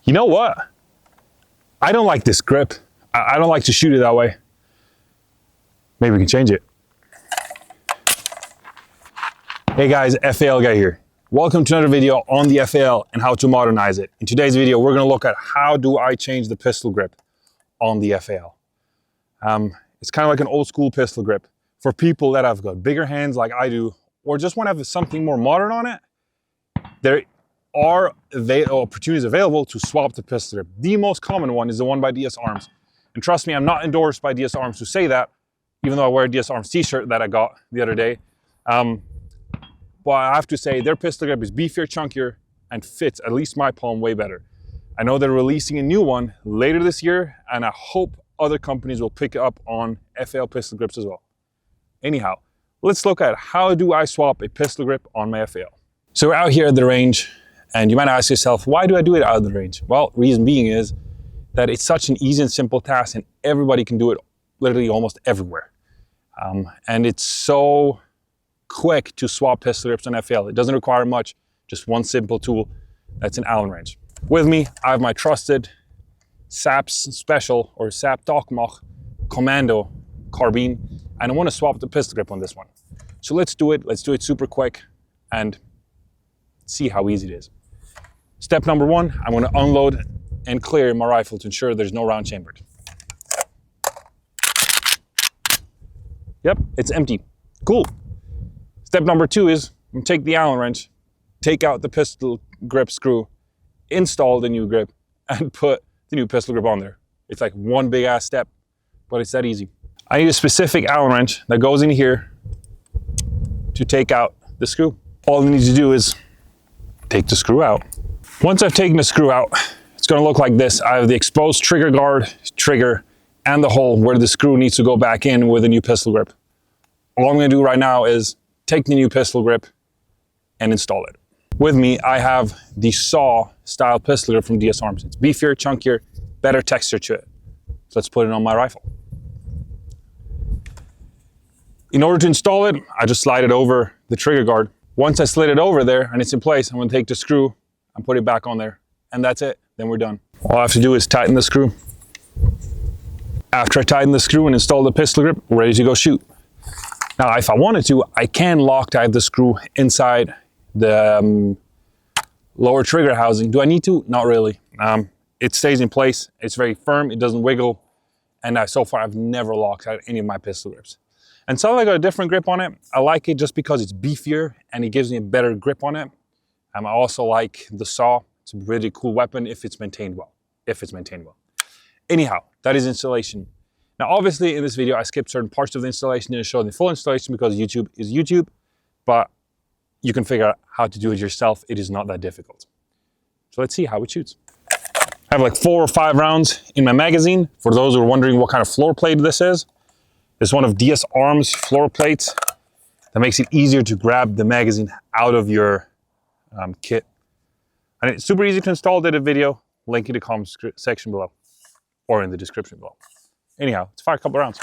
You know what? I don't like this grip. I don't like to shoot it that way. Maybe we can change it. Hey guys, FAL guy here. Welcome to another video on the FAL and how to modernize it. In today's video, we're gonna look at how do I change the pistol grip on the FAL. It's kind of like an old school pistol grip. For people that have got bigger hands like I do, or just want to have something more modern on it, there are opportunities available to swap the pistol grip. The most common one is the one by DSArms. And trust me, I'm not endorsed by DSArms to say that, even though I wear a DSArms t-shirt that I got the other day. But I have to say their pistol grip is beefier, chunkier, and fits at least my palm way better. I know they're releasing a new one later this year, and I hope other companies will pick up on FAL pistol grips as well. Anyhow, let's look at how do I swap a pistol grip on my FAL. So we're out here at the range, and you might ask yourself, why do I do it out of the range? Well, reason being is that it's such an easy and simple task, and everybody can do it literally almost everywhere. And it's so quick to swap pistol grips on FAL. It doesn't require much, just one simple tool. That's an Allen wrench. With me, I have my trusted SAPS Special or SAP Tokmach Commando carbine, and I want to swap the pistol grip on this one. So let's do it. Let's do it super quick and see how easy it is. Step number one, I'm going to unload and clear my rifle to ensure there's no round chambered. Yep, it's empty. Cool. Step number two is I'm going to take the Allen wrench, take out the pistol grip screw, install the new grip, and put the new pistol grip on there. It's like one big ass step, but it's that easy. I need a specific Allen wrench that goes in here to take out the screw. All I need to do is take the screw out. Once I've taken the screw out, it's going to look like this. I have the exposed trigger guard, trigger, and the hole where the screw needs to go back in with a new pistol grip. All I'm going to do right now is take the new pistol grip and install it. With me, I have the saw style pistol grip from DSArms. It's beefier, chunkier, better texture to it. So let's put it on my rifle. In order to install it, I just slide it over the trigger guard. Once I slid it over there and it's in place, I'm going to take the screw and put it back on there. And that's it. Then we're done. All I have to do is tighten the screw. After I tighten the screw and install the pistol grip, we're ready to go shoot. Now, if I wanted to, I can Loctite the screw inside the lower trigger housing. Do I need to? Not really. It stays in place. It's very firm. It doesn't wiggle. And so far, I've never Loctite any of my pistol grips. And so I got a different grip on it. I like it just because it's beefier and it gives me a better grip on it. I also like the saw. It's a really cool weapon if it's maintained well. Anyhow, that is installation. Now, obviously, in this video, I skipped certain parts of the installation and show the full installation because YouTube is YouTube, but you can figure out how to do it yourself. It is not that difficult. So let's see how it shoots. I have like 4 or 5 rounds in my magazine. For those who are wondering what kind of floor plate this is, it's one of DSArms floor plates that makes it easier to grab the magazine out of your kit. And it's super easy to install. Did a video, link in the comment section below or in the description below. Anyhow, let's fire a couple rounds.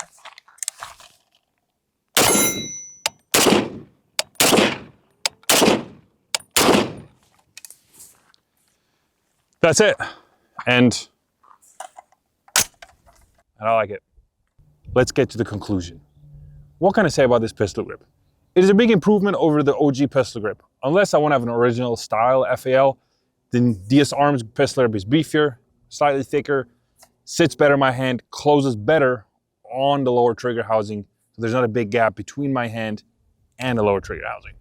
That's it. And I like it. Let's get to the conclusion. What can I say about this pistol grip? It is a big improvement over the OG pistol grip. Unless I want to have an original style FAL, then DSArms pistol grip is beefier, slightly thicker, sits better in my hand, closes better on the lower trigger housing. So there's not a big gap between my hand and the lower trigger housing.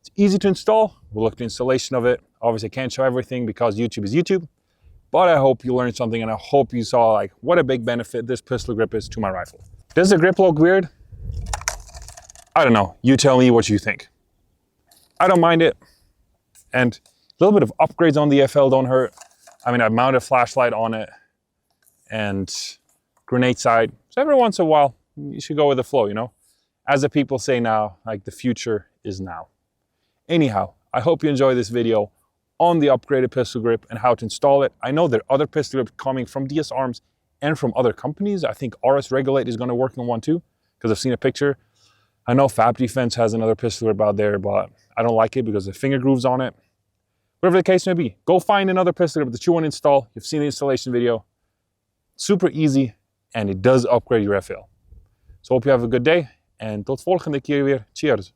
It's easy to install. We'll look at the installation of it. Obviously, I can't show everything because YouTube is YouTube, but I hope you learned something and I hope you saw like what a big benefit this pistol grip is to my rifle. Does the grip look weird? I don't know. You tell me what you think. I don't mind it. And a little bit of upgrades on the FL don't hurt. I mean, I've mounted a flashlight on it and grenade sight. So every once in a while, you should go with the flow, you know? As the people say now, like the future is now. Anyhow, I hope you enjoy this video on the upgraded pistol grip and how to install it. I know there are other pistol grips coming from DSArms and from other companies. I think RS Regulate is going to work on one too, because I've seen a picture. I know Fab Defense has another pistol grip out there, but I don't like it because the finger grooves on it. whatever the case may be. Go find another pistol grip that you want to install. You've seen the installation video. Super easy, and it does upgrade your FAL. So hope you have a good day, en tot volgende keer weer. Cheers!